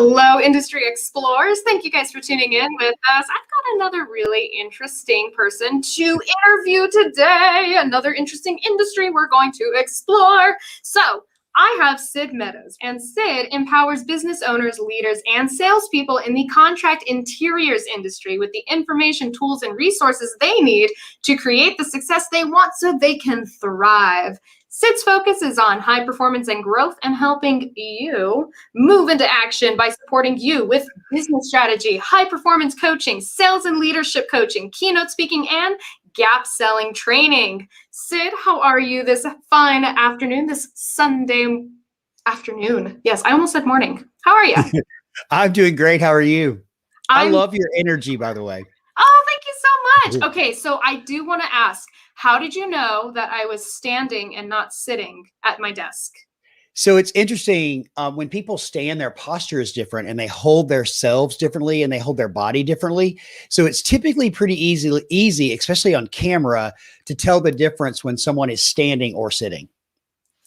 Hello, industry explorers. Thank you guys for tuning in with us. I've got another really interesting person to interview today, another interesting industry we're going to explore. So I have Sid Meadows, and Sid empowers business owners, leaders, and salespeople in the contract interiors industry with the information, tools, and resources they need to create the success they want so they can thrive. Sid's focus is on high performance and growth and helping you move into action by supporting you with business strategy, high performance coaching, sales and leadership coaching, keynote speaking, and gap selling training. Sid, how are you this fine afternoon, this Sunday afternoon? Yes, I almost said morning. How are you? I'm doing great. How are you? I love your energy, by the way. Oh, thank you so much. Okay, so I do want to ask, how did you know that I was standing and not sitting at my desk? So it's interesting when people stand, their posture is different and they hold themselves differently and they hold their body differently. So it's typically pretty easy, especially on camera, to tell the difference when someone is standing or sitting.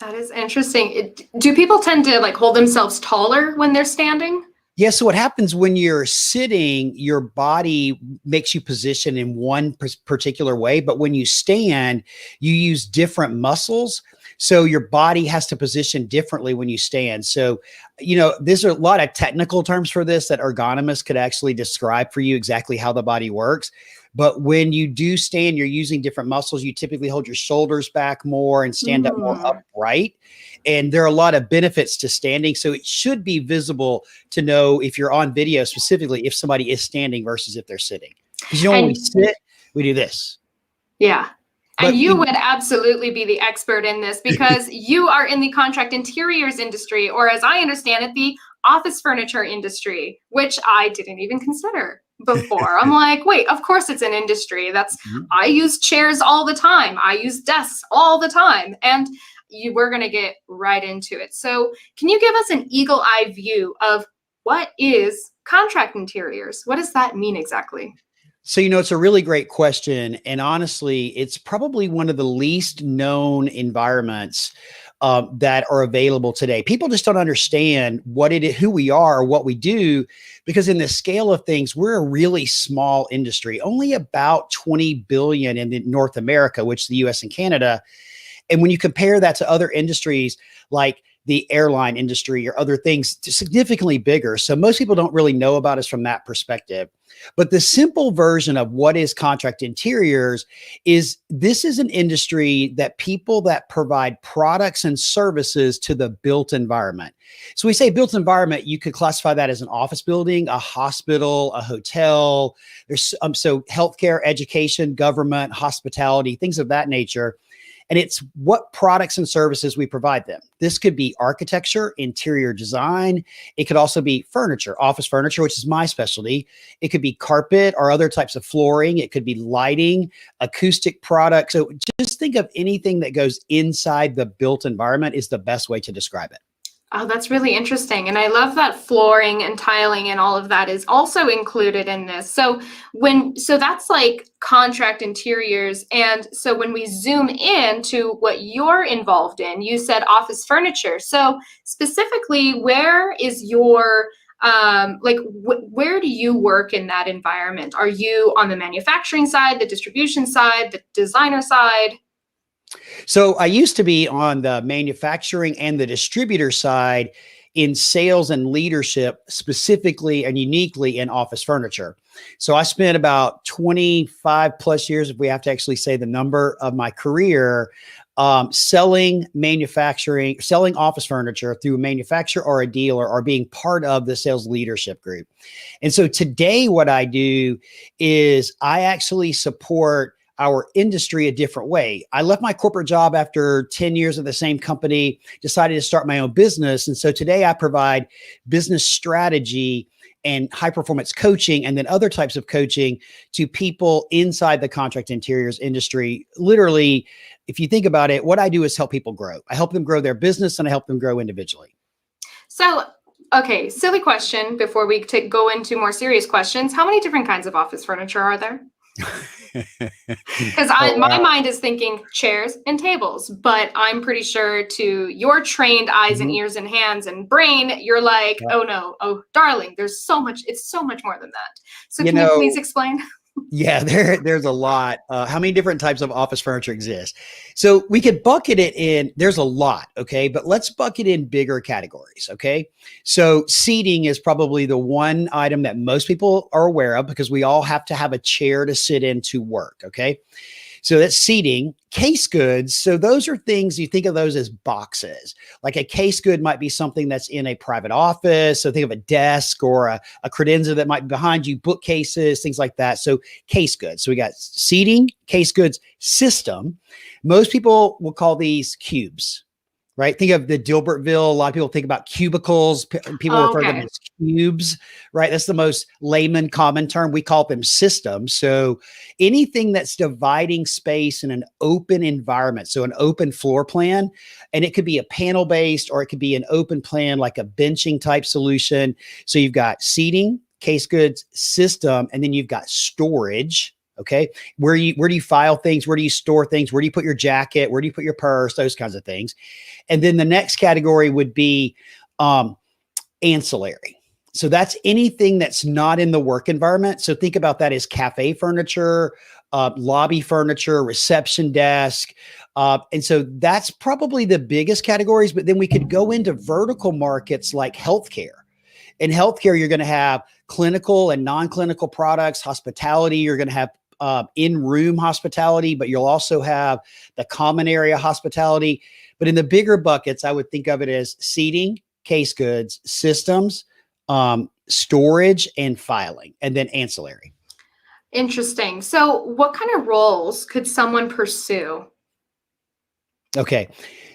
That is interesting. Do people tend to like hold themselves taller when they're standing? Yeah. So what happens when you're sitting, your body makes you position in one particular way. But when you stand, you use different muscles. So your body has to position differently when you stand. So, there's a lot of technical terms for this that ergonomists could actually describe for you exactly how the body works. But when you do stand, you're using different muscles. You typically hold your shoulders back more and stand up more upright. And there are a lot of benefits to standing. So it should be visible to know if you're on video, specifically if somebody is standing versus if they're sitting. Because when we sit, we do this. Yeah. And you would absolutely be the expert in this because you are in the contract interiors industry, or as I understand it, the office furniture industry, which I didn't even consider before. I'm like, wait, of course it's an industry. I use chairs all the time. I use desks all the time. And we're going to get right into it. So can you give us an eagle eye view of what is contract interiors? What does that mean exactly? So, it's a really great question. And honestly, it's probably one of the least known environments that are available today. People just don't understand who we are or what we do, because in the scale of things, we're a really small industry, only about 20 billion in North America, which is the US and Canada. And when you compare that to other industries like the airline industry or other things, significantly bigger. So most people don't really know about us from that perspective. But the simple version of what is contract interiors is this is an industry that people that provide products and services to the built environment. So we say built environment, you could classify that as an office building, a hospital, a hotel. There's so healthcare, education, government, hospitality, things of that nature. And it's what products and services we provide them. This could be architecture, interior design. It could also be furniture, office furniture, which is my specialty. It could be carpet or other types of flooring. It could be lighting, acoustic products. So just think of anything that goes inside the built environment is the best way to describe it. Oh, that's really interesting. And I love that flooring and tiling and all of that is also included in this. So that's like contract interiors. And so when we zoom in to what you're involved in, you said office furniture. So specifically, where is your where do you work in that environment? Are you on the manufacturing side, the distribution side, the designer side? So I used to be on the manufacturing and the distributor side in sales and leadership, specifically and uniquely in office furniture. So I spent about 25 plus years, if we have to actually say the number of my career, selling office furniture through a manufacturer or a dealer or being part of the sales leadership group. And so today what I do is I actually support our industry a different way. I left my corporate job after 10 years of the same company, decided to start my own business. And so today I provide business strategy and high performance coaching and then other types of coaching to people inside the contract interiors industry. Literally, if you think about it, what I do is help people grow. I help them grow their business and I help them grow individually. So, okay, silly question before we go into more serious questions. How many different kinds of office furniture are there? Because Oh, my wow. mind is thinking chairs and tables, but I'm pretty sure to your trained eyes and Mhm. ears and hands and brain, you're like, Yeah. oh no, oh darling, there's so much, it's so much more than that. So You can you please know, explain? yeah, there's a lot. How many different types of office furniture exist? So we could bucket it in, there's a lot, okay? But let's bucket in bigger categories, okay? So seating is probably the one item that most people are aware of because we all have to have a chair to sit in to work, okay? So that's seating, case goods. So those are things you think of those as boxes. Like a case good might be something that's in a private office. So think of a desk or a credenza that might be behind you, bookcases, things like that. So case goods. So we got seating, case goods, system. Most people will call these cubes, right? Think of the Dilbertville. A lot of people think about cubicles. People refer to them Okay. as cubes, right? That's the most layman common term. We call them systems. So anything that's dividing space in an open environment, so an open floor plan, and it could be a panel based or it could be an open plan like a benching type solution. So you've got seating, case goods, system, and then you've got storage. Okay. Where do you file things? Where do you store things? Where do you put your jacket? Where do you put your purse? Those kinds of things. And then the next category would be um, ancillary. So that's anything that's not in the work environment. So think about that as cafe furniture, lobby furniture, reception desk. And so that's probably the biggest categories. But then we could go into vertical markets like healthcare. In healthcare, you're going to have clinical and non-clinical products, hospitality. You're going to have in-room hospitality, but you'll also have the common area hospitality. But in the bigger buckets, I would think of it as seating, case goods, systems, storage, and filing, and then ancillary. Interesting. So what kind of roles could someone pursue? Okay.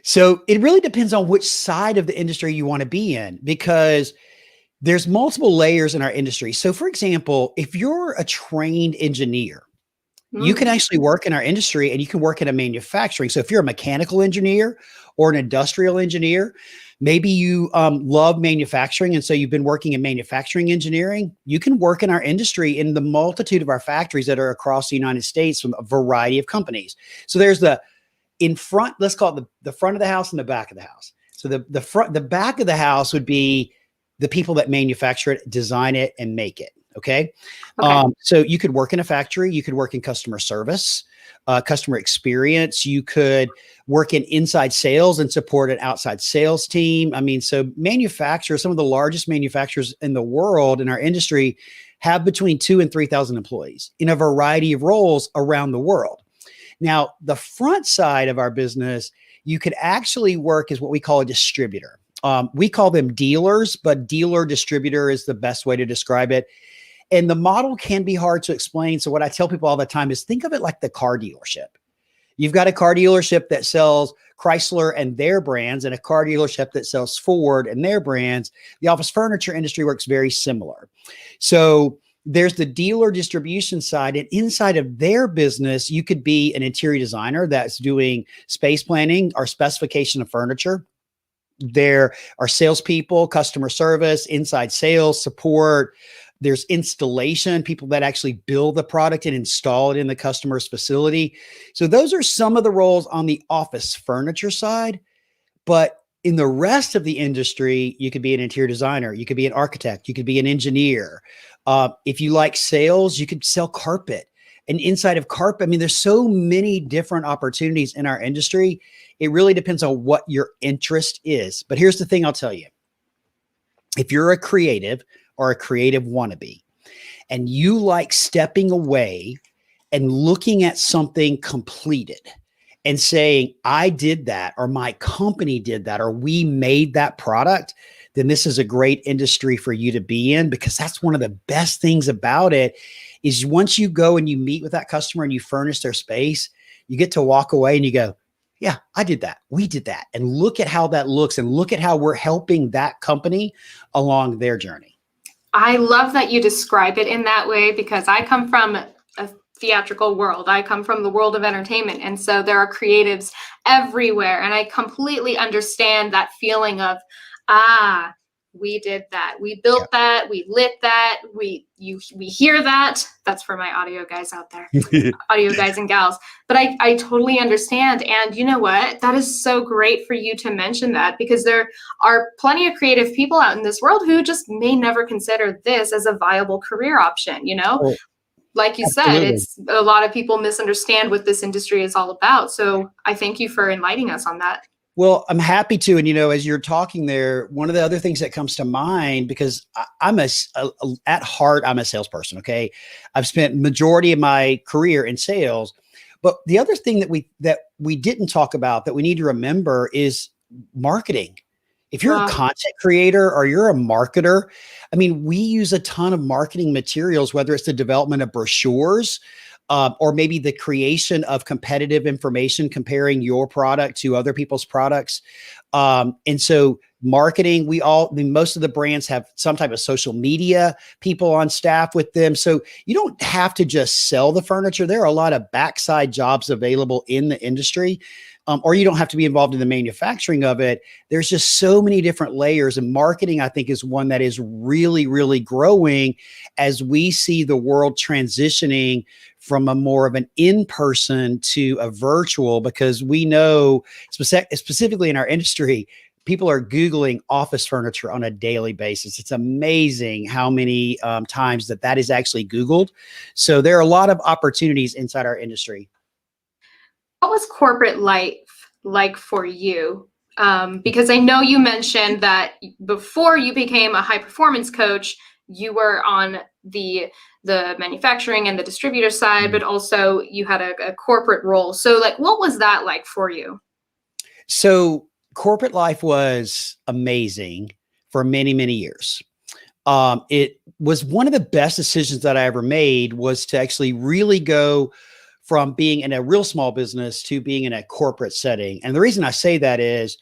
So it really depends on which side of the industry you want to be in because there's multiple layers in our industry. So, for example, if you're a trained engineer, you can Mm, actually work in our industry and you can work in a manufacturing. So if you're a mechanical engineer or an industrial engineer, maybe you love manufacturing. And so you've been working in manufacturing engineering, you can work in our industry in the multitude of our factories that are across the United States from a variety of companies. So there's the in front, let's call it the front of the house and the back of the house. So the back of the house would be the people that manufacture it, design it, and make it. Okay. okay. So you could work in a factory, you could work in customer service, customer experience, you could work in inside sales and support an outside sales team. I mean, so manufacturers, some of the largest manufacturers in the world in our industry have between 2 and 3,000 employees in a variety of roles around the world. Now, the front side of our business, you could actually work as what we call a distributor. We call them dealers, but dealer distributor is the best way to describe it. And the model can be hard to explain. So, what I tell people all the time is think of it like the car dealership. You've got a car dealership that sells Chrysler and their brands, and a car dealership that sells Ford and their brands. The office furniture industry works very similar. So, there's the dealer distribution side, and inside of their business, you could be an interior designer that's doing space planning or specification of furniture. There are salespeople, customer service, inside sales, support. There's installation, people that actually build the product and install it in the customer's facility. So those are some of the roles on the office furniture side. But in the rest of the industry, you could be an interior designer, you could be an architect, you could be an engineer. If you like sales, you could sell carpet. And inside of carpet, I mean, there's so many different opportunities in our industry. It really depends on what your interest is. But here's the thing I'll tell you. If you're a creative or a creative wannabe and you like stepping away and looking at something completed and saying, I did that, or my company did that, or we made that product, then this is a great industry for you to be in because that's one of the best things about it is once you go and you meet with that customer and you furnish their space, you get to walk away and you go, yeah, I did that. We did that. And look at how that looks and look at how we're helping that company along their journey. I love that you describe it in that way because I come from a theatrical world. I come from the world of entertainment. And so there are creatives everywhere. And I completely understand that feeling of, ah, we did that. We built that. We lit that. We hear that. That's for my audio guys out there, audio guys and gals. But I totally understand. And you know what? That is so great for you to mention that, because there are plenty of creative people out in this world who just may never consider this as a viable career option, you know? Oh, Like you said, absolutely. it's a lot of people misunderstand what this industry is all about. So I thank you for enlightening us on that. Well, I'm happy to. And, as you're talking there, one of the other things that comes to mind, because I'm at heart, I'm a salesperson. Okay. I've spent majority of my career in sales. But the other thing that we didn't talk about that we need to remember is marketing. If you're a content creator or you're a marketer, I mean, we use a ton of marketing materials, whether it's the development of brochures, or maybe the creation of competitive information comparing your product to other people's products. And so marketing, most of the brands have some type of social media people on staff with them. So you don't have to just sell the furniture. There are a lot of backside jobs available in the industry. Or you don't have to be involved in the manufacturing of it. There's just so many different layers, and marketing, I think, is one that is really, really growing as we see the world transitioning from a more of an in-person to a virtual, because we know specifically in our industry, people are Googling office furniture on a daily basis. It's amazing how many times that is actually Googled. So there are a lot of opportunities inside our industry. What was corporate life like for you? Because I know you mentioned that before you became a high performance coach, you were on the manufacturing and the distributor side, but also you had a corporate role. So like, what was that like for you? So corporate life was amazing for many, many years. It was one of the best decisions that I ever made, was to actually really go from being in a real small business to being in a corporate setting. And the reason I say that is,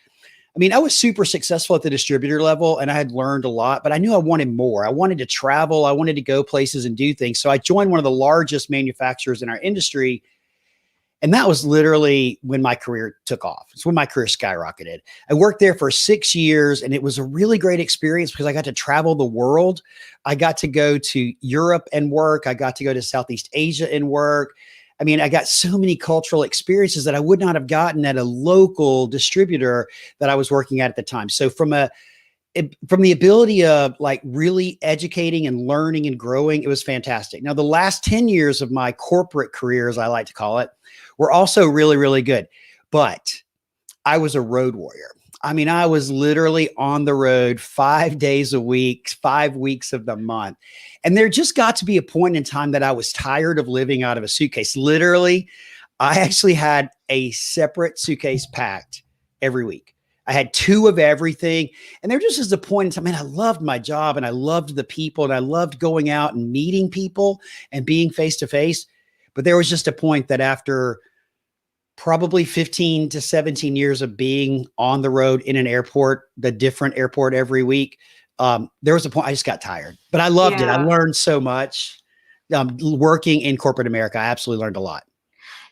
I mean, I was super successful at the distributor level and I had learned a lot, but I knew I wanted more. I wanted to travel. I wanted to go places and do things. So I joined one of the largest manufacturers in our industry. And that was literally when my career took off. It's when my career skyrocketed. I worked there for 6 years, and it was a really great experience because I got to travel the world. I got to go to Europe and work. I got to go to Southeast Asia and work. I mean, I got so many cultural experiences that I would not have gotten at a local distributor that I was working at the time. So from the ability of like really educating and learning and growing, it was fantastic. Now, the last 10 years of my corporate career, as I like to call it, were also really, really good. But I was a road warrior. I mean, I was literally on the road 5 days a week, 5 weeks of the month. And there just got to be a point in time that I was tired of living out of a suitcase. Literally, I actually had a separate suitcase packed every week. I had 2 of everything. And there just is a point in time, man, I loved my job and I loved the people and I loved going out and meeting people and being face to face. But there was just a point that after probably 15 to 17 years of being on the road in an airport, the different airport every week, there was a point I just got tired, but I loved it. I learned so much working in corporate America. I absolutely learned a lot.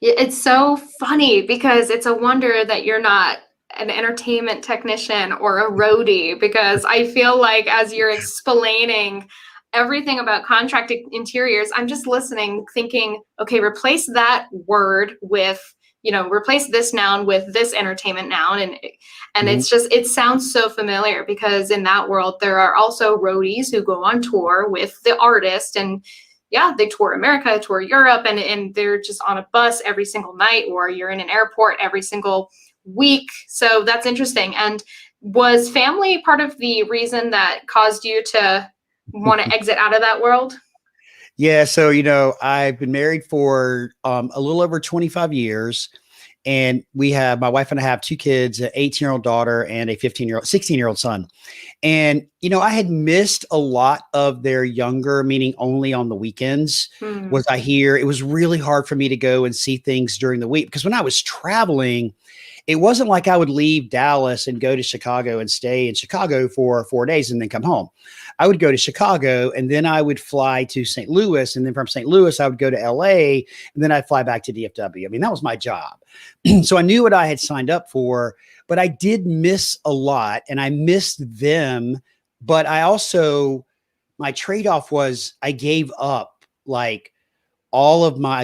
It's so funny because it's a wonder that you're not an entertainment technician or a roadie, because I feel like as you're explaining everything about contract interiors, I'm just listening, thinking, okay, replace that word with, replace this noun with this entertainment noun. And it's just, it sounds so familiar, because in that world, there are also roadies who go on tour with the artist, and they tour America, tour Europe, and they're just on a bus every single night, or you're in an airport every single week. So that's interesting. And was family part of the reason that caused you to want to exit out of that world? Yeah. So, I've been married for a little over 25 years. And my wife and I have 2 kids, an 18-year-old daughter and a 16-year-old son. And, I had missed a lot of their younger, meaning only on the weekends was I here. It was really hard for me to go and see things during the week, because when I was traveling, it wasn't like I would leave Dallas and go to Chicago and stay in Chicago for 4 days and then come home. I would go to Chicago and then I would fly to St. Louis. And then from St. Louis, I would go to LA and then I'd fly back to DFW. I mean, that was my job. So I knew what I had signed up for, but I did miss a lot, and I missed them But my trade-off was I gave up I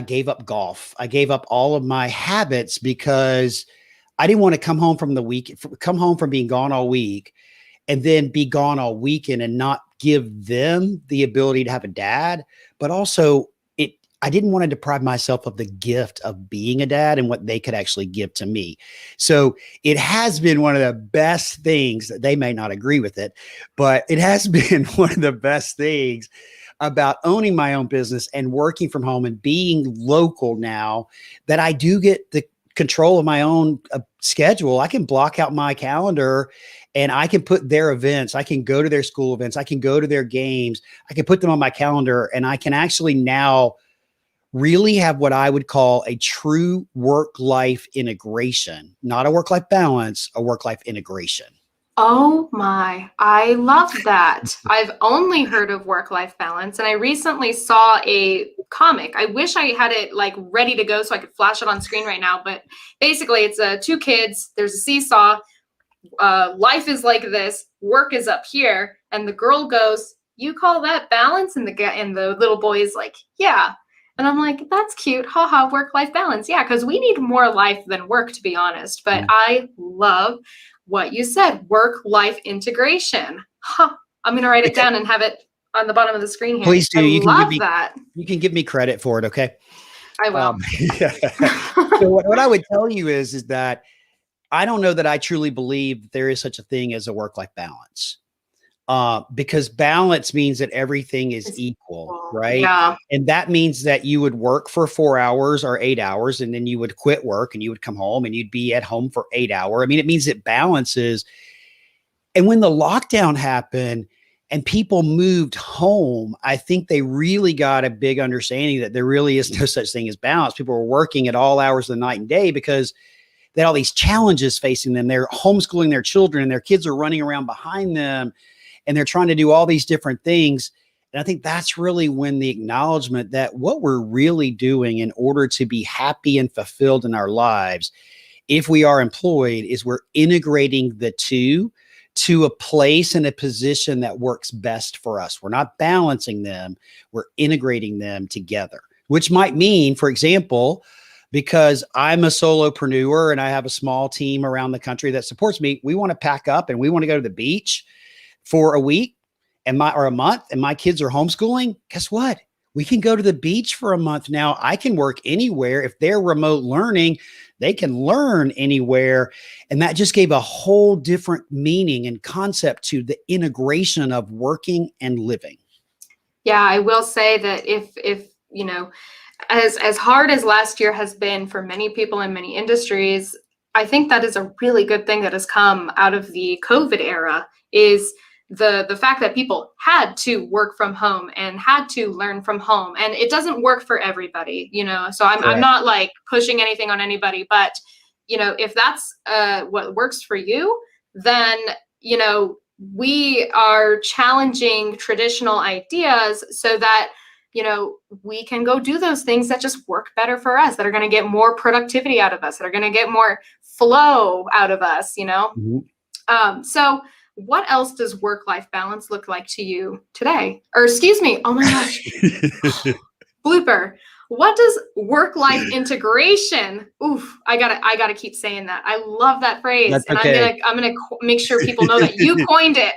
gave up golf. I gave up all of my habits because I didn't want to come home from being gone all week and then be gone all weekend and not give them the ability to have a dad, but also I didn't want to deprive myself of the gift of being a dad and what they could actually give to me. So it has been one of the best things. That they may not agree with it, but it has been one of the best things about owning my own business and working from home and being local now, that I do get the control of my own schedule. I can block out my calendar and I can put their events. I can go to their school events. I can go to their games. I can put them on my calendar, and I can actually now really have what I would call a true work-life integration, not a work-life balance, a work-life integration. Oh my, I love that. I've only heard of work-life balance, and I recently saw a comic. I wish I had it like ready to go so I could flash it on screen right now, but basically it's two kids, there's a seesaw, life is like this, work is up here, and the girl goes, "You call that balance?" And the little boy is like, "Yeah." And I'm like, that's cute. Haha, work-life balance. Yeah, because we need more life than work, to be honest. But I love what you said, work-life integration. Huh. I'm going to write it down and have it on the bottom of the screen here. Please do. I love that. You can give me credit for it, okay? I will. Yeah. So what I would tell you is that I don't know that I truly believe there is such a thing as a work-life balance. Because balance means that everything is equal, right? Yeah. And that means that you would work for 4 hours or 8 hours, and then you would quit work and you would come home and you'd be at home for 8 hours. I mean, it means that balances. And when the lockdown happened and people moved home, I think they really got a big understanding that there really is no such thing as balance. People were working at all hours of the night and day because they had all these challenges facing them. They're homeschooling their children and their kids are running around behind them. And they're trying to do all these different things. And I think that's really when the acknowledgement that what we're really doing in order to be happy and fulfilled in our lives, if we are employed, is we're integrating the two to a place and a position that works best for us. We're not balancing them. We're integrating them together, which might mean, for example, because I'm a solopreneur and I have a small team around the country that supports me, we want to pack up and we want to go to the beach for a week or a month, and my kids are homeschooling. Guess what? We can go to the beach for a month now. I can work anywhere. If they're remote learning, they can learn anywhere. And that just gave a whole different meaning and concept to the integration of working and living. Yeah, I will say that if you know, as hard as last year has been for many people in many industries, I think that is a really good thing that has come out of the COVID era, is the fact that people had to work from home and had to learn from home. And it doesn't work for everybody, you know, so I'm not like pushing anything on anybody, but, you know, if that's what works for you, then, you know, we are challenging traditional ideas so that, you know, we can go do those things that just work better for us, that are going to get more productivity out of us, that are going to get more flow out of us, you know? Mm-hmm. So what else does work-life balance look like to you today? Or excuse me, oh my gosh, blooper. What does work-life integration? Oof, I gotta keep saying that. I love that phrase. That's and okay. I'm gonna make sure people know that you coined it.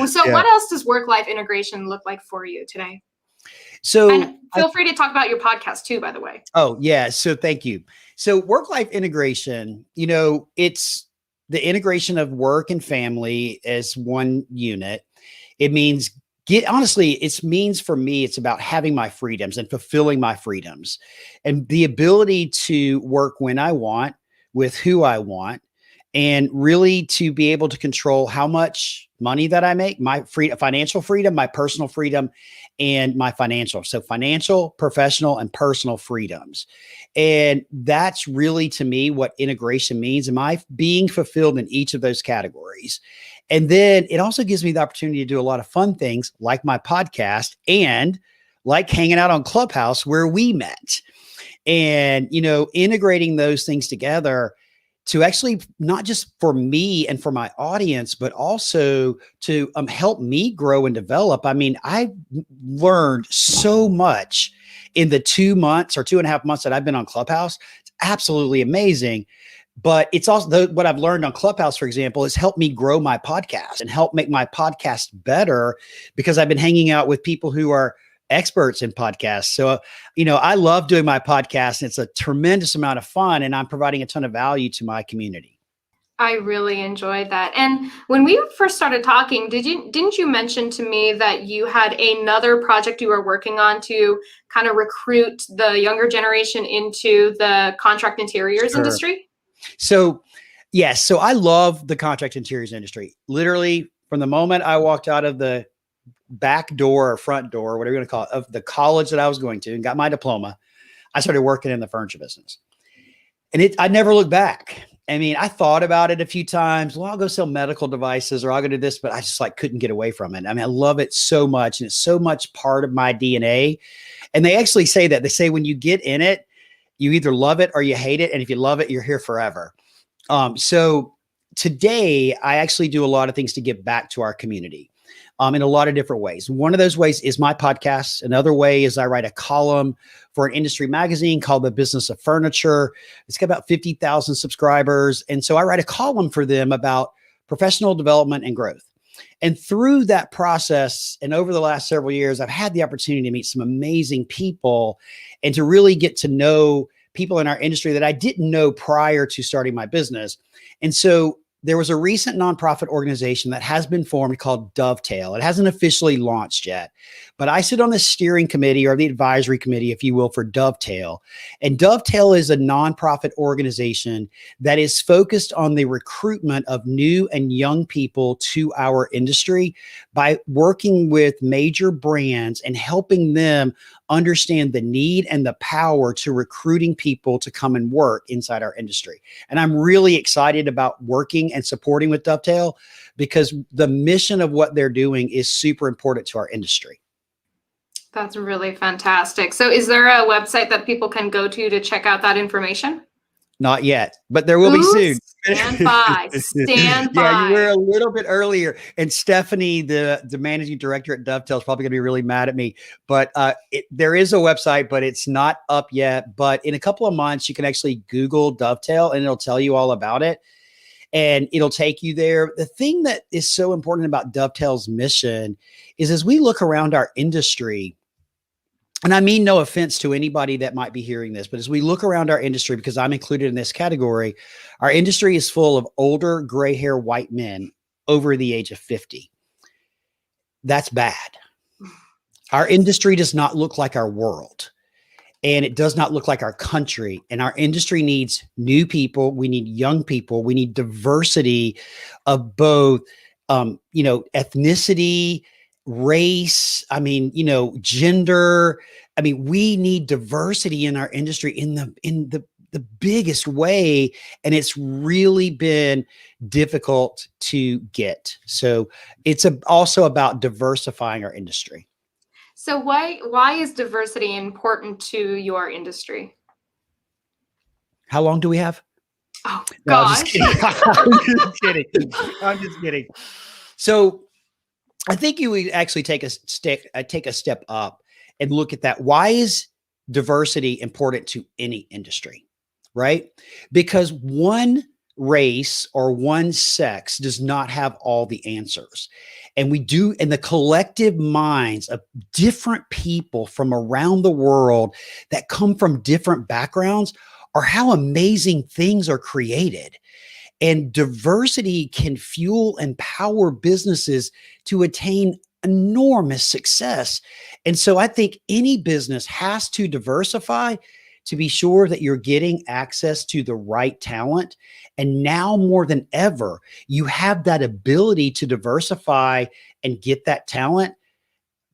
So what else does work-life integration look like for you today? So and feel free to talk about your podcast too, by the way. Oh yeah. So thank you. So work-life integration, you know, it's the integration of work and family as one unit. It means it means for me, it's about having my freedoms and fulfilling my freedoms and the ability to work when I want, with who I want, and really to be able to control how much money that I make, my financial freedom, my personal freedom, and my financial. So financial, professional, and personal freedoms. And that's really, to me, what integration means. Am I being fulfilled in each of those categories? And then it also gives me the opportunity to do a lot of fun things like my podcast and like hanging out on Clubhouse where we met. And, you know, integrating those things together, to actually not just for me and for my audience, but also to help me grow and develop. I mean, I learned so much in the 2 months or 2.5 months that I've been on Clubhouse. It's absolutely amazing. But it's also what I've learned on Clubhouse, for example, has helped me grow my podcast and help make my podcast better because I've been hanging out with people who are experts in podcasts. So, I love doing my podcast and it's a tremendous amount of fun and I'm providing a ton of value to my community. I really enjoyed that. And when we first started talking, didn't you mention to me that you had another project you were working on to kind of recruit the younger generation into the contract interiors industry? So, yes. So I love the contract interiors industry. Literally from the moment I walked out of the back door or front door, whatever you want to call it, of the college that I was going to and got my diploma, I started working in the furniture business. And I never looked back. I mean, I thought about it a few times. Well, I'll go sell medical devices or I'll go do this, but I just couldn't get away from it. I mean, I love it so much and it's so much part of my DNA. And they actually say that. They say when you get in it, you either love it or you hate it. And if you love it, you're here forever. So today I actually do a lot of things to give back to our community. In a lot of different ways. One of those ways is my podcast. Another way is I write a column for an industry magazine called The Business of Furniture. It's got about 50,000 subscribers. And so I write a column for them about professional development and growth. And through that process, and over the last several years, I've had the opportunity to meet some amazing people and to really get to know people in our industry that I didn't know prior to starting my business. And so there was a recent nonprofit organization that has been formed called Dovetail. It hasn't officially launched yet, but I sit on the steering committee or the advisory committee, if you will, for Dovetail. And Dovetail is a nonprofit organization that is focused on the recruitment of new and young people to our industry by working with major brands and helping them understand the need and the power to recruiting people to come and work inside our industry. And I'm really excited about working and supporting with Dovetail because the mission of what they're doing is super important to our industry. That's really fantastic. So is there a website that people can go to check out that information? Not yet, but there will be soon. Stand by. Stand by. Yeah, you were a little bit earlier. And Stephanie, the managing director at Dovetail, is probably going to be really mad at me. But there is a website, but it's not up yet. But in a couple of months, you can actually Google Dovetail and it'll tell you all about it. And it'll take you there. The thing that is so important about Dovetail's mission is as we look around our industry, and I mean no offense to anybody that might be hearing this, but as we look around our industry, because I'm included in this category, our industry is full of older gray hair white men over the age of 50. That's bad. Our industry does not look like our world. And it does not look like our country. And our industry needs new people. We need young people. We need diversity of both, ethnicity, race. I mean, gender. I mean, we need diversity in our industry in the biggest way. And it's really been difficult to get. So it's also about diversifying our industry. So why is diversity important to your industry? How long do we have? Oh, gosh. No, I'm just kidding. So I think you would actually take a step up and look at that. Why is diversity important to any industry, right? Because one race or one sex does not have all the answers. And we do, in the collective minds of different people from around the world that come from different backgrounds are how amazing things are created. And diversity can fuel and power businesses to attain enormous success. And so I think any business has to diversify to be sure that you're getting access to the right talent. And now more than ever, you have that ability to diversify and get that talent,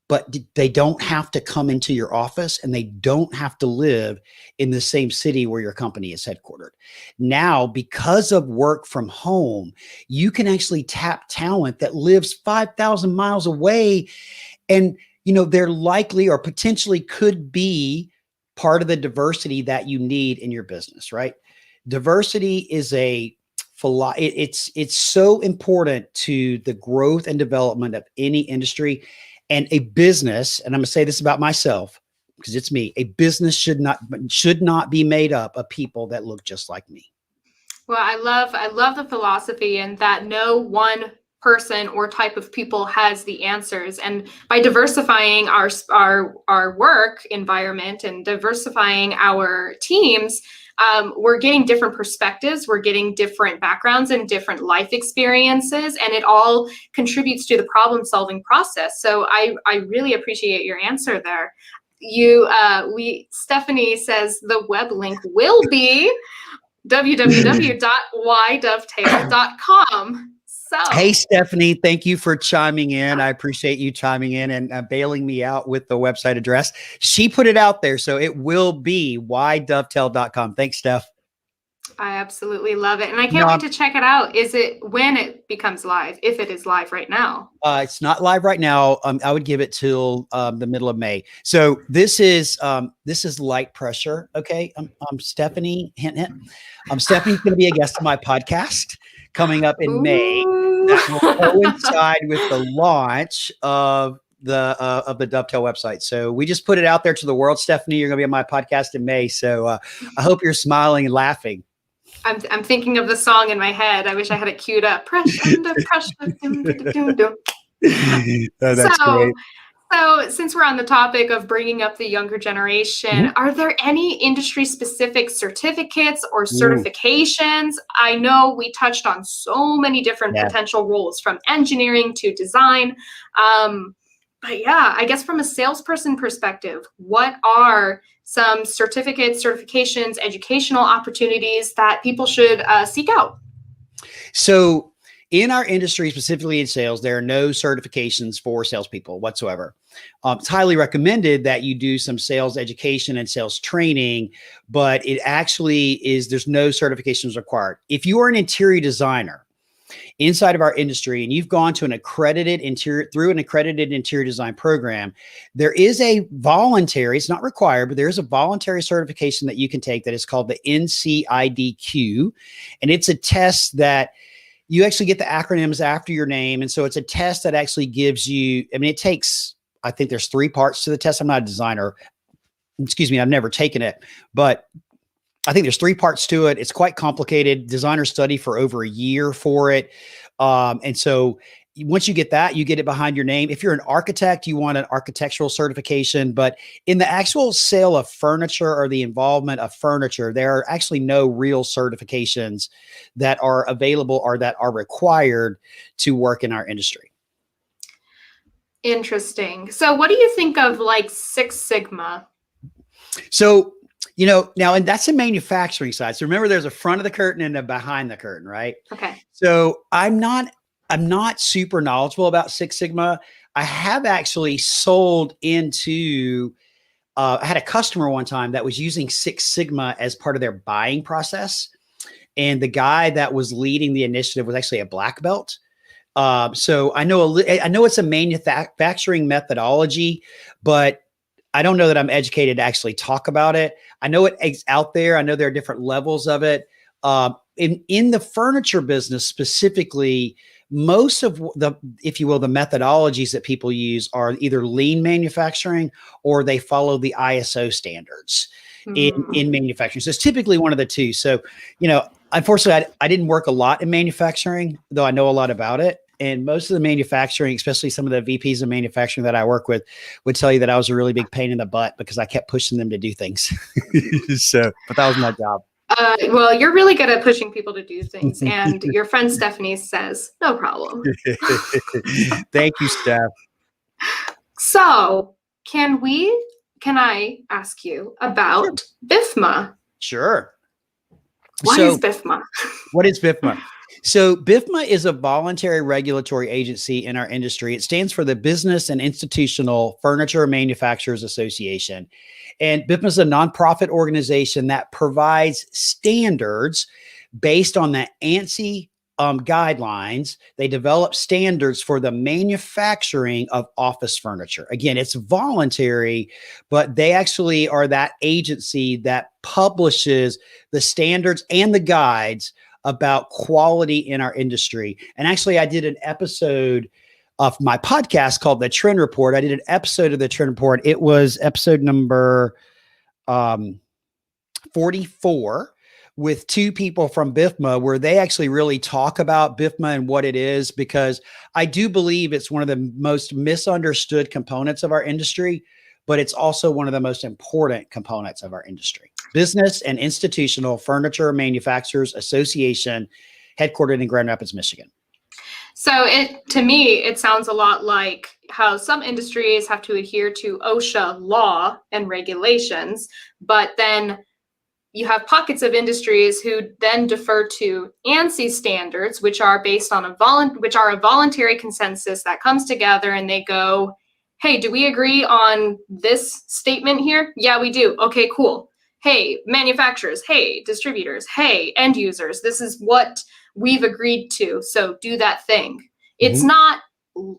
but they don't have to come into your office and they don't have to live in the same city where your company is headquartered. Now, because of work from home, you can actually tap talent that lives 5,000 miles away. And, they're likely or potentially could be part of the diversity that you need in your business, right? Diversity is it's so important to the growth and development of any industry and a business. And I'm going to say this about myself because it's me. A business should not be made up of people that look just like me. Well, I love the philosophy and that no one person or type of people has the answers. And by diversifying our work environment and diversifying our teams, we're getting different perspectives, we're getting different backgrounds and different life experiences, and it all contributes to the problem solving process. So I really appreciate your answer there. Stephanie says the web link will be www.whydovetail.com. So, hey, Stephanie, thank you for chiming in. I appreciate you chiming in and bailing me out with the website address. She put it out there, so it will be whydovetail.com. Thanks, Steph. I absolutely love it. And I can't wait to check it out. Is it when it becomes live, if it is live right now? It's not live right now. I would give it till the middle of May. So this is light pressure. Okay. I'm Stephanie. Hint, hint. Stephanie's going to be a guest on my podcast coming up in May. That will coincide with the launch of the Dovetail website. So we just put it out there to the world. Stephanie, you're going to be on my podcast in May. So I hope you're smiling and laughing. I'm thinking of the song in my head. I wish I had it queued up. Pressure under pressure. That's great. So since we're on the topic of bringing up the younger generation, are there any industry specific certificates or certifications? I know we touched on so many different potential roles from engineering to design. But yeah, I guess from a salesperson perspective, what are some certificates, certifications, educational opportunities that people should seek out? So in our industry, specifically in sales, there are no certifications for salespeople whatsoever. It's highly recommended that you do some sales education and sales training, but it actually is, there's no certifications required. If you are an interior designer inside of our industry and you've gone to an accredited interior design program, there is a voluntary, it's not required, but there is a voluntary certification that you can take that is called the NCIDQ. And it's a test that you actually get the acronyms after your name. And so it's a test that actually gives you, I mean, it takes, I think there's 3 parts to the test. I'm not a designer. Excuse me. I've never taken it, but I think there's 3 parts to it. It's quite complicated. Designers study for over a year for it. And so once you get that, you get it behind your name. If you're an architect, you want an architectural certification, but in the actual sale of furniture or the involvement of furniture, there are actually no real certifications that are available or that are required to work in our industry. Interesting. So what do you think of like Six Sigma? So, you know, now, and that's a manufacturing side. So remember, there's a front of the curtain and a behind the curtain, right? Okay. So I'm not super knowledgeable about Six Sigma. I have actually sold into, I had a customer one time that was using Six Sigma as part of their buying process. And the guy that was leading the initiative was actually a black belt. So I know it's a manufacturing methodology, but I don't know that I'm educated to actually talk about it. I know it's out there. I know there are different levels of it. In the furniture business specifically, most of the, if you will, the methodologies that people use are either lean manufacturing or they follow the ISO standards in manufacturing. So it's typically one of the two. So, you know, unfortunately, I didn't work a lot in manufacturing, though I know a lot about it. And most of the manufacturing, especially some of the VPs of manufacturing that I work with, would tell you that I was a really big pain in the butt because I kept pushing them to do things. But that was my job. Well, you're really good at pushing people to do things. And your friend Stephanie says, no problem. Thank you, Steph. So can I ask you about BIFMA? Sure. What is BIFMA? What is BIFMA? So BIFMA is a voluntary regulatory agency in our industry. It stands for the Business and Institutional Furniture Manufacturers Association. And BIFMA is a nonprofit organization that provides standards based on the ANSI guidelines. They develop standards for the manufacturing of office furniture. Again, it's voluntary, but they actually are that agency that publishes the standards and the guides about quality in our industry. And actually, I did an episode of my podcast called The Trend Report. I did an episode of The Trend Report. It was episode number 44 with two people from BIFMA, where they actually really talk about BIFMA and what it is, because I do believe it's one of the most misunderstood components of our industry, but it's also one of the most important components of our industry. Business and Institutional Furniture Manufacturers Association, headquartered in Grand Rapids, Michigan. So to me, it sounds a lot like how some industries have to adhere to OSHA law and regulations, but then you have pockets of industries who then defer to ANSI standards, which are based on a voluntary consensus that comes together, and they go, hey, do we agree on this statement here? Yeah, we do. Okay, cool. Hey, manufacturers. Hey, distributors. Hey, end users. This is what we've agreed to. So do that thing. It's not,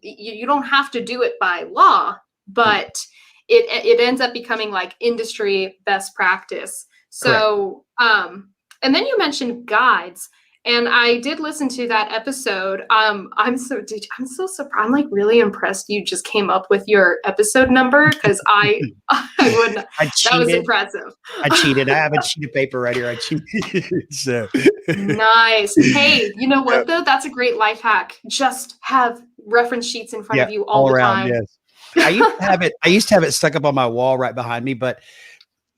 you don't have to do it by law, but it ends up becoming like industry best practice. So, and then you mentioned guides, and I did listen to that episode. I'm so surprised. I'm like really impressed you just came up with your episode number, because I wouldn't. That was impressive. I cheated. I have a sheet of paper right here. I cheated. So nice. Hey, you know what though? That's a great life hack. Just have reference sheets in front of you all the around, time. Yes. I used to have it stuck up on my wall right behind me, but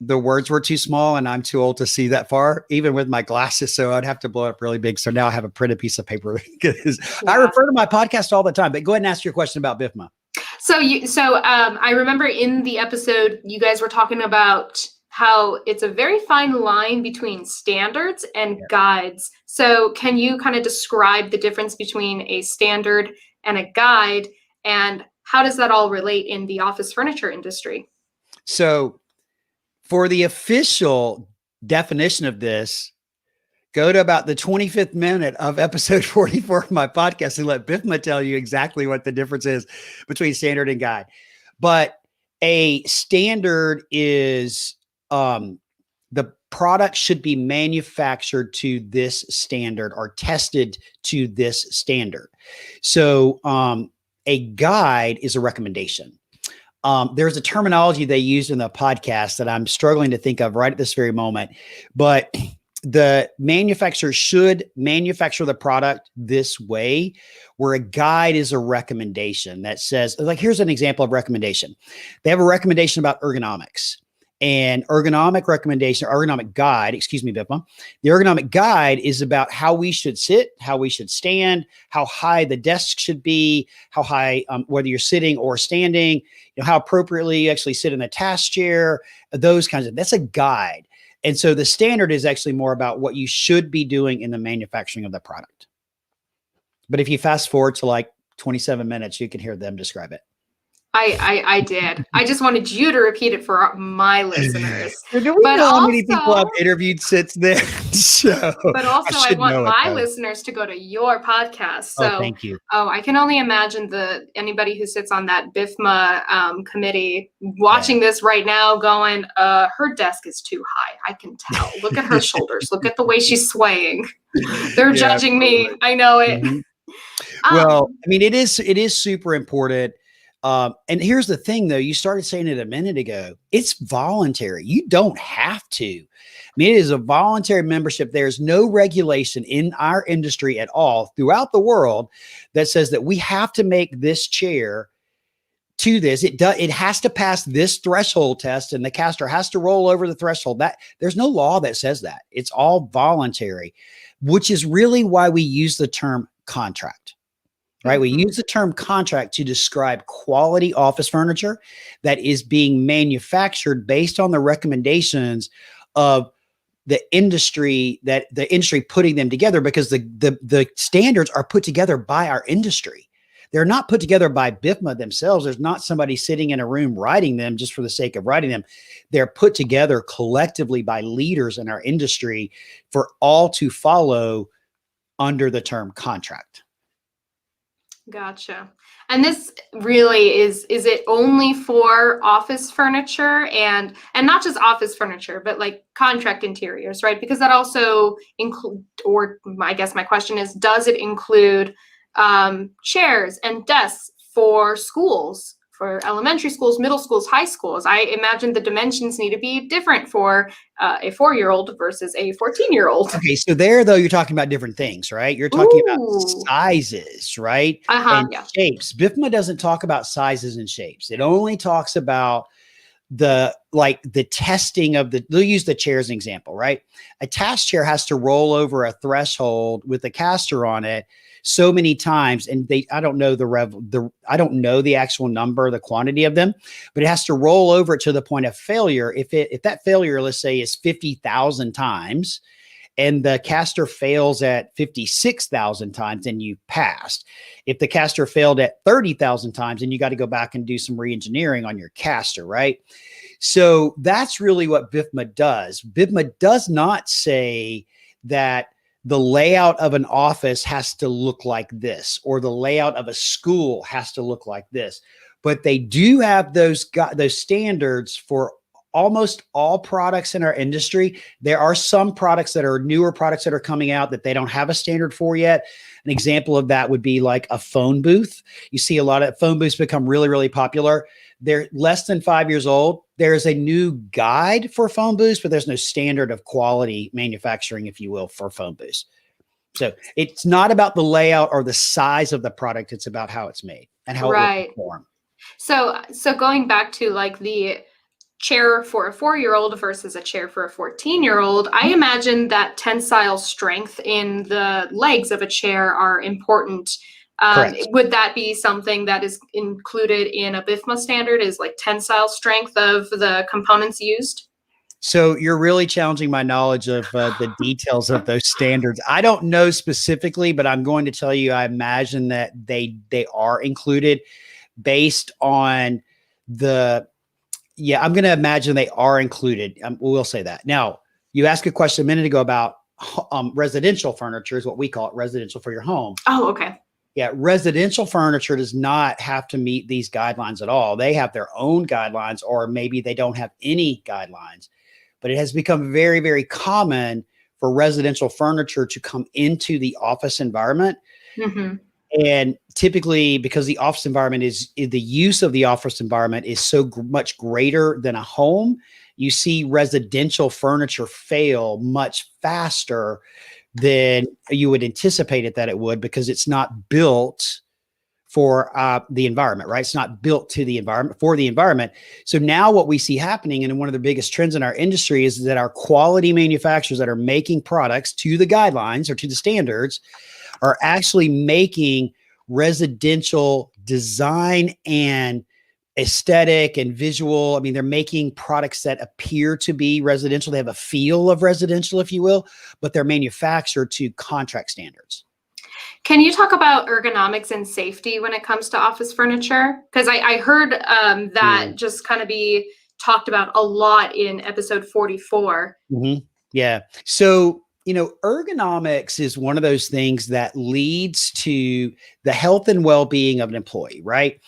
the words were too small and I'm too old to see that far, even with my glasses. So I'd have to blow it up really big. So now I have a printed piece of paper. I refer to my podcast all the time, but go ahead and ask your question about BIFMA. So I remember in the episode, you guys were talking about how it's a very fine line between standards and guides. So can you kind of describe the difference between a standard and a guide, and how does that all relate in the office furniture industry? So for the official definition of this, go to about the 25th minute of episode 44 of my podcast and let BIFMA tell you exactly what the difference is between standard and guide. But a standard is the product should be manufactured to this standard or tested to this standard. So a guide is a recommendation. There's a terminology they used in the podcast that I'm struggling to think of right at this very moment, but the manufacturer should manufacture the product this way, where a guide is a recommendation that says, like, here's an example of recommendation. They have a recommendation about ergonomics. And ergonomic guide, BIFMA. The ergonomic guide is about how we should sit, how we should stand, how high the desk should be, how high, whether you're sitting or standing, how appropriately you actually sit in the task chair, those kinds of, that's a guide. And so the standard is actually more about what you should be doing in the manufacturing of the product. But if you fast forward to like 27 minutes, you can hear them describe it. I did. I just wanted you to repeat it for my listeners. Do we know how many people I've interviewed since then? But also, I want my listeners to go to your podcast. So, thank you. I can only imagine anybody who sits on that BIFMA committee watching this right now going, her desk is too high. I can tell. Look at her shoulders. Look at the way she's swaying. They're judging me. I know it. Well, I mean, it is super important. And here's the thing, though, you started saying it a minute ago, it's voluntary. You don't have to. I mean, it is a voluntary membership. There's no regulation in our industry at all throughout the world that says that we have to make this chair to this. It has to pass this threshold test, and the caster has to roll over the threshold. That there's no law that says that. It's all voluntary, which is really why we use the term contract. Right. We use the term contract to describe quality office furniture that is being manufactured based on the recommendations of the industry, that the industry putting them together, because the standards are put together by our industry. They're not put together by BIFMA themselves. There's not somebody sitting in a room writing them just for the sake of writing them. They're put together collectively by leaders in our industry for all to follow under the term contract. Gotcha. And this really is it only for office furniture and not just office furniture, but like contract interiors, right? Because that also include, or I guess my question is, does it include chairs and desks for schools, for elementary schools, middle schools, high schools? I imagine the dimensions need to be different for a 4-year-old versus a 14-year-old. Okay, so there though, you're talking about different things, right? You're talking about sizes, right? And Yeah. shapes. BIFMA doesn't talk about sizes and shapes. It only talks about the testing of they'll use the chair as an example, right? A task chair has to roll over a threshold with a caster on it so many times, and I don't know I don't know the actual number, the quantity of them, but it has to roll over to the point of failure. If that failure, let's say, is 50,000 times, and the caster fails at 56,000 times, then you passed. If the caster failed at 30,000 times, then you got to go back and do some re-engineering on your caster, right? So that's really what BIFMA does. BIFMA does not say that the layout of an office has to look like this, or the layout of a school has to look like this, but they do have those standards for almost all products in our industry. There are some products that are newer products that are coming out that they don't have a standard for yet. An example of that would be like a phone booth. You see a lot of phone booths become really, really popular. They're less than 5 years old. There's a new guide for phone booths, but there's no standard of quality manufacturing, if you will, for phone booths. So it's not about the layout or the size of the product. It's about how it's made and how it will perform. So going back to like the chair for a 4-year-old versus a chair for a 14-year-old, I imagine that tensile strength in the legs of a chair are important. Would that be something that is included in a BIFMA standard, is like tensile strength of the components used? So you're really challenging my knowledge of the details of those standards. I don't know specifically, but I'm going to tell you, I imagine that they are included based on I'm going to imagine they are included. We'll say that. Now, you asked a question a minute ago about residential furniture, is what we call it, residential for your home. Oh, okay. Yeah, residential furniture does not have to meet these guidelines at all. They have their own guidelines, or maybe they don't have any guidelines. But it has become very, very common for residential furniture to come into the office environment. Mm-hmm. And typically, because the office environment the use of the office environment is so much greater than a home, you see residential furniture fail much faster than you would anticipate that it would, because it's not built for the environment, right? It's not built to the environment, for the environment. So now what we see happening, and one of the biggest trends in our industry, is that our quality manufacturers that are making products to the guidelines or to the standards are actually making residential design and aesthetic and visual. I mean, they're making products that appear to be residential. They have a feel of residential, if you will, but they're manufactured to contract standards. Can you talk about ergonomics and safety when it comes to office furniture? Because I heard that just kind of be talked about a lot in episode 44. Mm-hmm. Yeah. So, ergonomics is one of those things that leads to the health and well-being of an employee, right?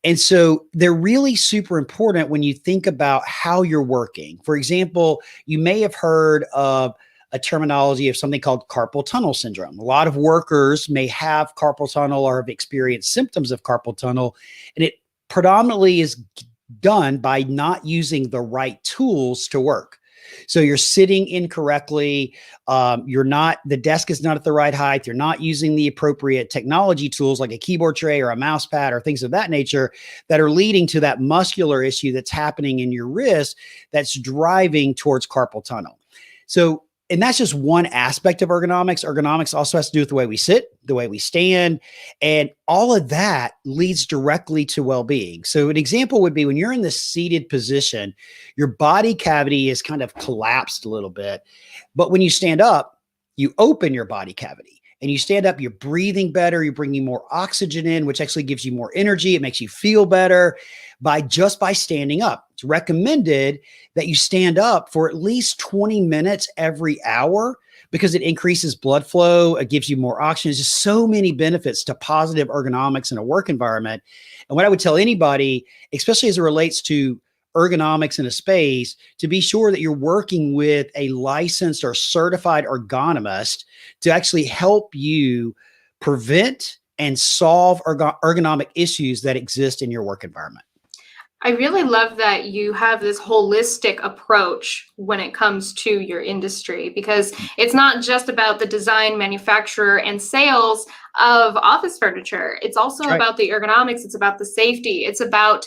And so they're really super important when you think about how you're working. For example, you may have heard of a terminology of something called carpal tunnel syndrome. A lot of workers may have carpal tunnel or have experienced symptoms of carpal tunnel, and it predominantly is done by not using the right tools to work. So you're sitting incorrectly. The desk is not at the right height. You're not using the appropriate technology tools like a keyboard tray or a mouse pad or things of that nature that are leading to that muscular issue that's happening in your wrist that's driving towards carpal tunnel. So, and that's just one aspect of ergonomics. Ergonomics also has to do with the way we sit, the way we stand, and all of that leads directly to well-being. So an example would be when you're in the seated position, your body cavity is kind of collapsed a little bit. But when you stand up, you open your body cavity. And you stand up, you're breathing better, you're bringing more oxygen in, which actually gives you more energy. It makes you feel better by standing up. It's recommended that you stand up for at least 20 minutes every hour, because it increases blood flow. It gives you more oxygen. There's just so many benefits to positive ergonomics in a work environment. And what I would tell anybody, especially as it relates to ergonomics in a space, to be sure that you're working with a licensed or certified ergonomist to actually help you prevent and solve ergonomic issues that exist in your work environment. I really love that you have this holistic approach when it comes to your industry, because it's not just about the design, manufacture, and sales of office furniture. It's also That's right. about the ergonomics. It's about the safety. It's about,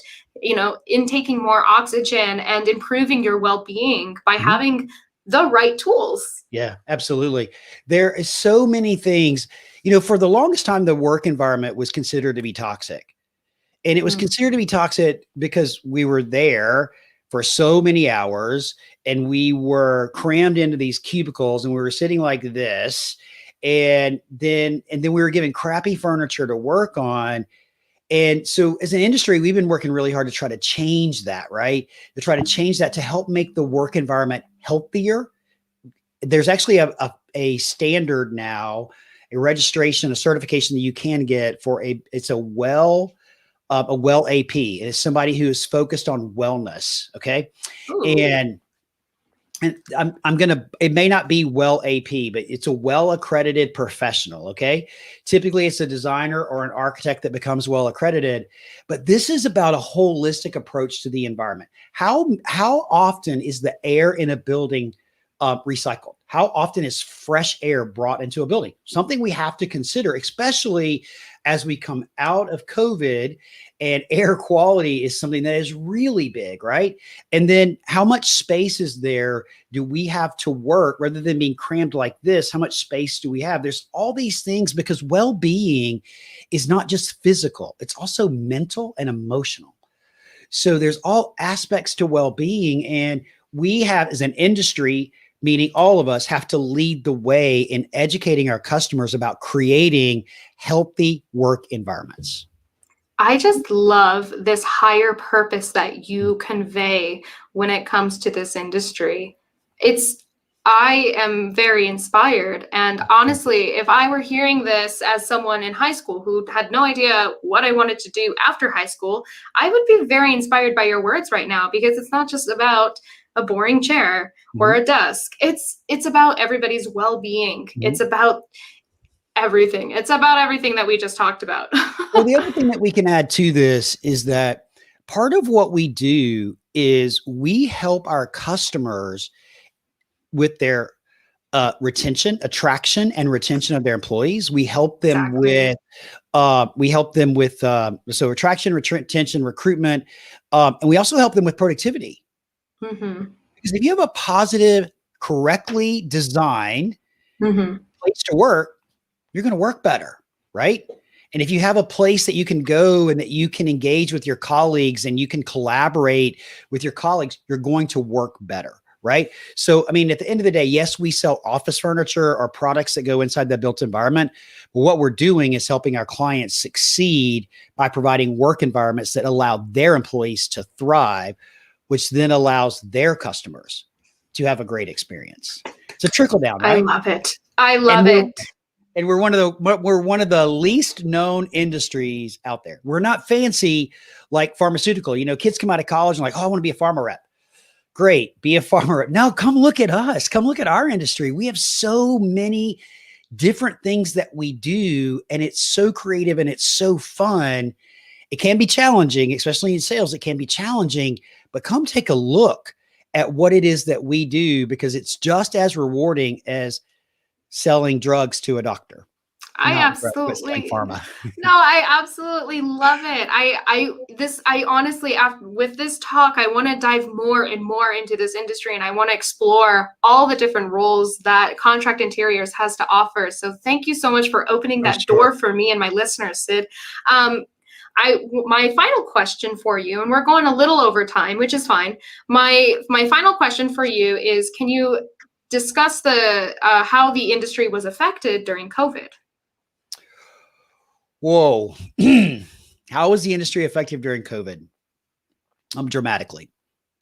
intaking more oxygen and improving your well-being by Mhm. having the right tools. Yeah, absolutely. There is so many things, for the longest time, the work environment was considered to be toxic. And it was Mm. considered to be toxic because we were there for so many hours and we were crammed into these cubicles and we were sitting like this. And then we were given crappy furniture to work on. And so as an industry, we've been working really hard to try to change that, right? To try to change that to help make the work environment healthier. There's actually a standard now, a registration, a certification that you can get for it's a well AP. It is somebody who is focused on wellness. Okay. Ooh. And it may not be well AP, but it's a well accredited professional. Okay. Typically it's a designer or an architect that becomes well accredited, but this is about a holistic approach to the environment. How often is the air in a building recycled? How often is fresh air brought into a building? Something we have to consider, especially as we come out of COVID, and air quality is something that is really big, right? And then how much space is there do we have to work rather than being crammed like this? How much space do we have? There's all these things, because well-being is not just physical, it's also mental and emotional. So there's all aspects to well-being, and we have, as an industry, meaning all of us, have to lead the way in educating our customers about creating healthy work environments. I just love this higher purpose that you convey when it comes to this industry. I am very inspired. And honestly, if I were hearing this as someone in high school who had no idea what I wanted to do after high school, I would be very inspired by your words right now, because it's not just about a boring chair or Mhm. a desk. It's about everybody's well-being. Mhm. It's about everything that we just talked about. Well, the other thing that we can add to this is that part of what we do is we help our customers with their attraction and retention of their employees. Exactly. We help them with so attraction, retention, recruitment, and we also help them with productivity. Hmm. Because if you have a positive, correctly designed Hmm. place to work, you're going to work better, right? And if you have a place that you can go and that you can engage with your colleagues and you can collaborate with your colleagues, you're going to work better, right? So, I mean, at the end of the day, yes, we sell office furniture or products that go inside the built environment. But what we're doing is helping our clients succeed by providing work environments that allow their employees to thrive, which then allows their customers to have a great experience. It's a trickle down, I right? love it. I And love it. we're one of the least known industries out there. We're not fancy like pharmaceutical. Kids come out of college and like, oh, I want to be a pharma rep. Great, be a pharma rep. Now come look at us. Come look at our industry. We have so many different things that we do, and it's so creative and it's so fun. It can be challenging, especially in sales. It can be challenging, but come take a look at what it is that we do, because it's just as rewarding as selling drugs to a doctor. I Not drugs, but selling absolutely pharma. No, I absolutely love it. I honestly, after, with this talk, I want to dive more and more into this industry, and I want to explore all the different roles that contract interiors has to offer. So thank you so much for opening For that sure. door for me and my listeners, Sid. Um, my final question for you, and we're going a little over time, which is fine. My final question for you is: can you discuss the how the industry was affected during COVID? Whoa. How was the industry effective during COVID? Dramatically,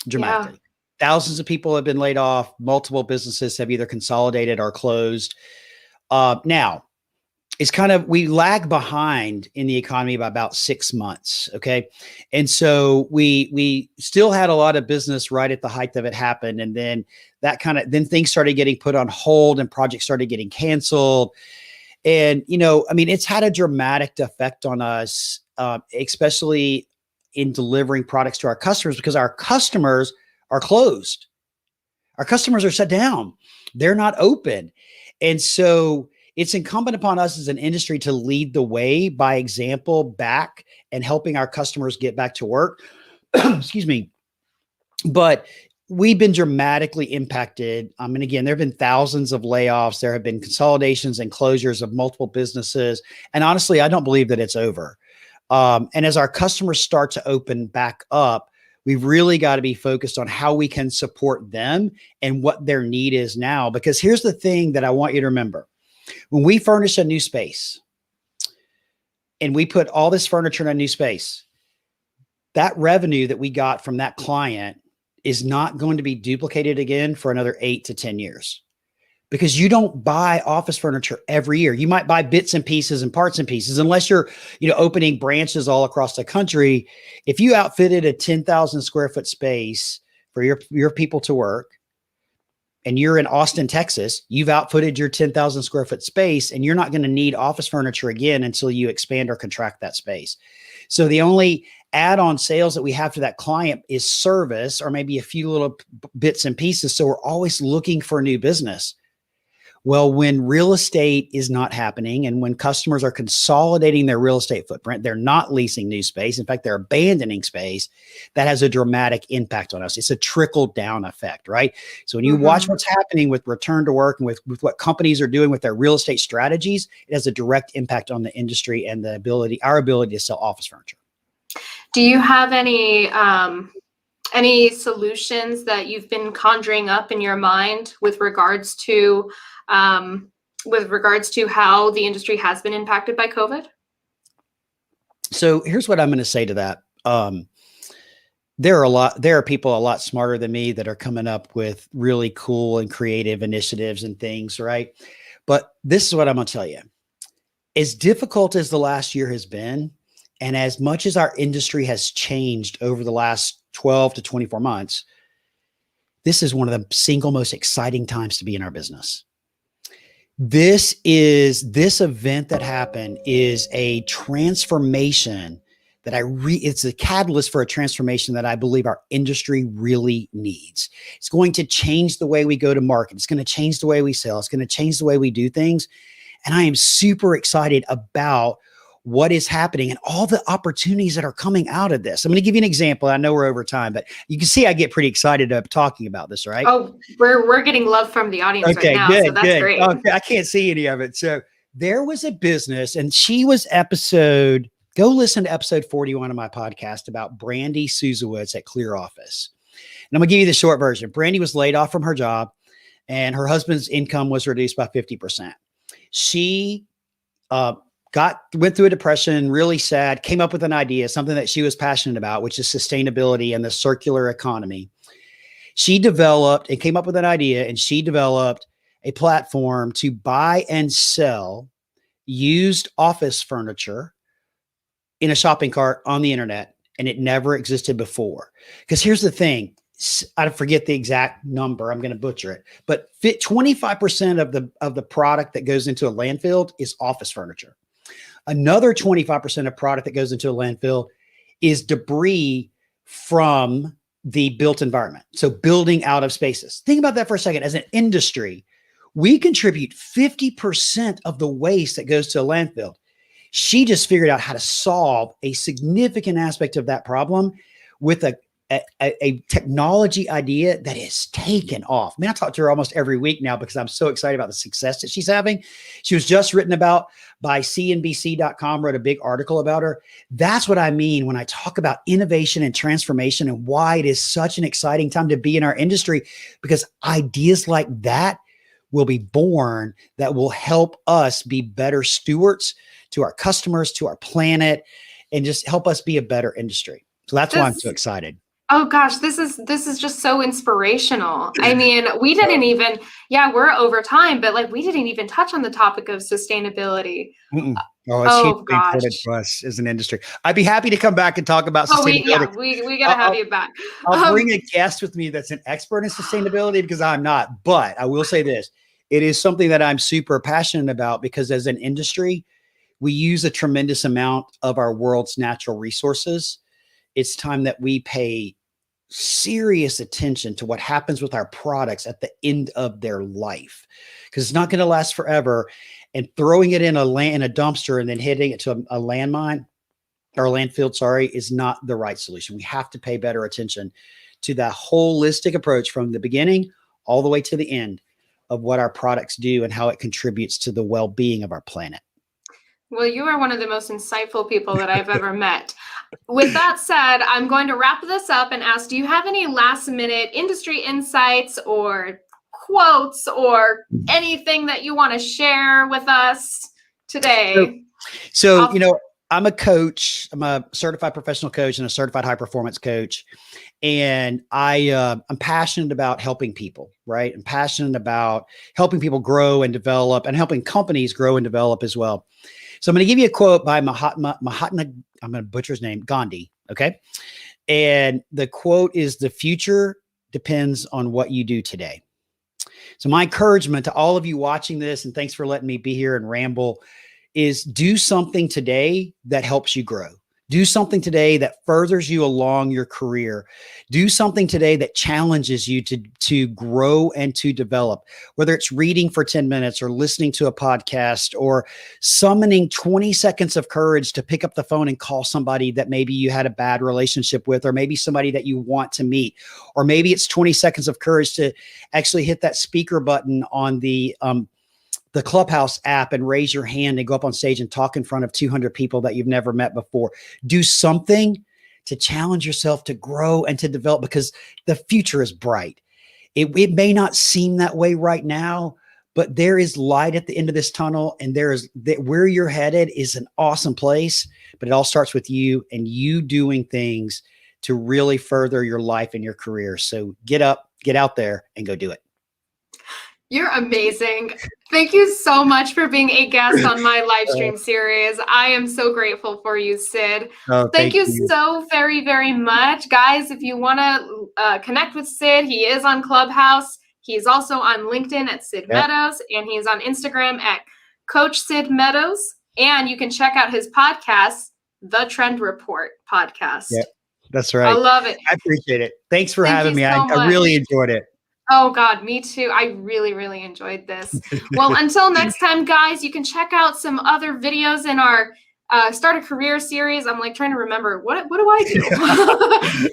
Yeah. dramatically. Thousands of people have been laid off. Multiple businesses have either consolidated or closed. Now, it's kind of, we lag behind in the economy by about 6 months. Okay. And so we still had a lot of business right at the height of it happened. And then then things started getting put on hold and projects started getting canceled. And, it's had a dramatic effect on us, especially in delivering products to our customers, because our customers are closed. Our customers are shut down. They're not open. And so it's incumbent upon us as an industry to lead the way by example back and helping our customers get back to work. Excuse me. But we've been dramatically impacted. And again, there have been thousands of layoffs. There have been consolidations and closures of multiple businesses. And honestly, I don't believe that it's over. And as our customers start to open back up, we've really got to be focused on how we can support them and what their need is now. Because here's the thing that I want you to remember. When we furnish a new space and we put all this furniture in a new space, that revenue that we got from that client is not going to be duplicated again for another 8 to 10 years, because you don't buy office furniture every year. You might buy bits and pieces and parts and pieces, unless you're, opening branches all across the country. If you outfitted a 10,000 square foot space for your people to work, and you're in Austin, Texas, you've outfitted your 10,000 square foot space, and you're not going to need office furniture again until you expand or contract that space. So the only add-on sales that we have to that client is service, or maybe a few little bits and pieces. So we're always looking for new business. Well, when real estate is not happening and when customers are consolidating their real estate footprint, they're not leasing new space. In fact, they're abandoning space. That has a dramatic impact on us. It's a trickle down effect, right? So when you watch what's happening with return to work and with what companies are doing with their real estate strategies, it has a direct impact on the industry and our ability to sell office furniture. Do you have any solutions that you've been conjuring up in your mind with regards to how the industry has been impacted by COVID? So here's what I'm going to say to that. There are people a lot smarter than me that are coming up with really cool and creative initiatives and things, right? But this is what I'm going to tell you. As difficult as the last year has been, and as much as our industry has changed over the last 12 to 24 months, this is one of the single most exciting times to be in our business. This event that happened is a transformation that it's a catalyst for a transformation that I believe our industry really needs. It's going to change the way we go to market. It's going to change the way we sell. It's going to change the way we do things. And I am super excited about what is happening and all the opportunities that are coming out of this. I'm going to give you an example. I know we're over time, but you can see I get pretty excited about talking about this, right? Oh, we're getting love from the audience right now. Good, so that's good. great. Okay, I can't see any of it. So there was a business, and she was go listen to episode 41 of my podcast about Brandy Suzowitz at Clear Office. And I'm going to give you the short version. Brandy was laid off from her job, and her husband's income was reduced by 50%. She went through a depression, really sad, came up with an idea, something that she was passionate about, which is sustainability and the circular economy. She developed and came up with an idea, and she developed a platform to buy and sell used office furniture in a shopping cart on the internet. And it never existed before. Because here's the thing. I forget the exact number. I'm going to butcher it, but 25% of the product that goes into a landfill is office furniture. Another 25% of product that goes into a landfill is debris from the built environment. So building out of spaces. Think about that for a second. As an industry, we contribute 50% of the waste that goes to a landfill. She just figured out how to solve a significant aspect of that problem with a technology idea that is taken off. Man, I talk to her almost every week now because I'm so excited about the success that she's having. She was just written about by CNBC.com, wrote a big article about her. That's what I mean when I talk about innovation and transformation and why it is such an exciting time to be in our industry, because ideas like that will be born that will help us be better stewards to our customers, to our planet, and just help us be a better industry. So that's why I'm so excited. Oh gosh, this is just so inspirational. I mean, we didn't even, yeah, we're over time, but like we didn't even touch on the topic of sustainability. Mm-mm. Oh, it's hugely Oh important gosh. to us as an industry. I'd be happy to come back and talk about Oh, sustainability. we gotta I'll, have I'll, you back. I'll bring Um, a guest with me that's an expert in sustainability because I'm not. But I will say this: it is something that I'm super passionate about because as an industry, we use a tremendous amount of our world's natural resources. It's time that we pay serious attention to what happens with our products at the end of their life because it's not going to last forever, and throwing it in a dumpster and then hitting it to a landmine or a landfill, sorry, is not the right solution. We have to pay better attention to that holistic approach from the beginning all the way to the end of what our products do and how it contributes to the well-being of our planet. well, you are one of the most insightful people that I've ever met. With that said, I'm going to wrap this up and ask, do you have any last minute industry insights or quotes or anything that you want to share with us So, today? so I'll, I'm a coach. I'm a certified professional coach and a certified high performance coach. And I'm passionate about helping people, right? I'm passionate about helping people grow and develop and helping companies grow and develop as well. So I'm going to give you a quote by Mahatma, I'm going to butcher his name, Gandhi. Okay. And the quote is, "The future depends on what you do today." So my encouragement to all of you watching this, and thanks for letting me be here and ramble, is do something today that helps you grow. Do something today that furthers you along your career. Do something today that challenges you to grow and to develop, whether it's reading for 10 minutes or listening to a podcast or summoning 20 seconds of courage to pick up the phone and call somebody that maybe you had a bad relationship with, or maybe somebody that you want to meet, or maybe it's 20 seconds of courage to actually hit that speaker button on the Clubhouse app and raise your hand and go up on stage and talk in front of 200 people that you've never met before. Do something to challenge yourself to grow and to develop because the future is bright. It may not seem that way right now, but there is light at the end of this tunnel, and where you're headed is an awesome place. But it all starts with you and you doing things to really further your life and your career. So get up, get out there, and go do it. you're amazing. Thank you so much for being a guest on my live stream series. I am so grateful for you, Sid. Oh, Thank thank you you. so very, very much. Guys, if you want to connect with Sid, he is on Clubhouse. He's also on LinkedIn at Sid Yep. Meadows, and he's on Instagram at Coach Sid Meadows. And you can check out his podcast, The Trend Report podcast. Yep. That's I right. love it. I appreciate it. Thanks for Thank having you me. I so really much. enjoyed it. Oh God, me too. I really, really enjoyed this. Well, until next time, guys, you can check out some other videos in our Start a Career series. I'm like trying to remember what do I do?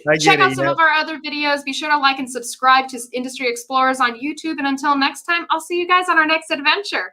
I Check get out it. some of our other videos. Be sure to like and subscribe to Industry Explorers on YouTube. And until next time, I'll see you guys on our next adventure.